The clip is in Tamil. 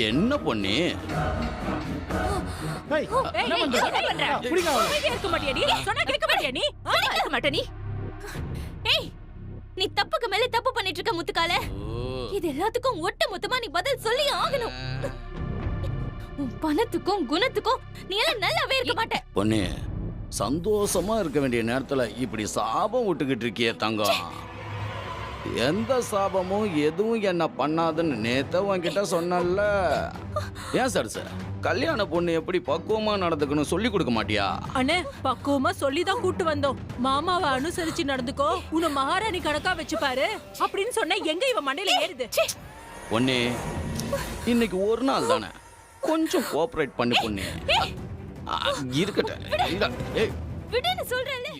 என்ன பொண்ணு? ஏய், என்ன பண்ற? புடிங்க அவளை. அமைதியா இருக்க மாட்டியா நீ? சொன்னா கேட்க மாட்டியா நீ? கேட்க மாட்ட நீ. ஏய், நீ தப்புக்கு மேல தப்பு பண்ணிட்டு இருக்க முத்துக்கால. இது எல்லாத்துக்கும் ஒட்டு மொத்தமா நீ பதில் சொல்லி ஆகணும். உன் பணத்துக்கும் குணத்துக்கும் நீ எல்லாம் நல்லாவே இருக்க மாட்ட. பொண்ணு, சந்தோஷமா இருக்க வேண்டிய நேரத்துல இப்படி சாபம் விட்டுக்கிட்டு இருக்கியே தங்கம். எந்த சாபமும் எதுவும் என்ன பண்ணாதுன்னு நேத்த உன்கிட்ட சொன்னல. ஏன் சார் கல்யாண பொண்ணு எப்படி பக்குவமா நடந்துக்கணும் சொல்லி கொடுக்க மாட்டியா? அண்ணே, பக்குவமா சொல்லிதான் கூட்டு வந்தோம். மாமாவை அனுசரிச்சு நடந்துக்கோ, உன்னை மகாராணி கணக்கா வச்சு பாரு அப்படின்னு சொன்ன எங்க இவ மண்டையில ஏறுது? பொண்ணு, இன்னைக்கு ஒரு நாள் தானே, கொஞ்சம் கோஆபரேட் பண்ணு பொண்ணு. இருக்கட்டும். விடுன்னு சொல்றேன்ல.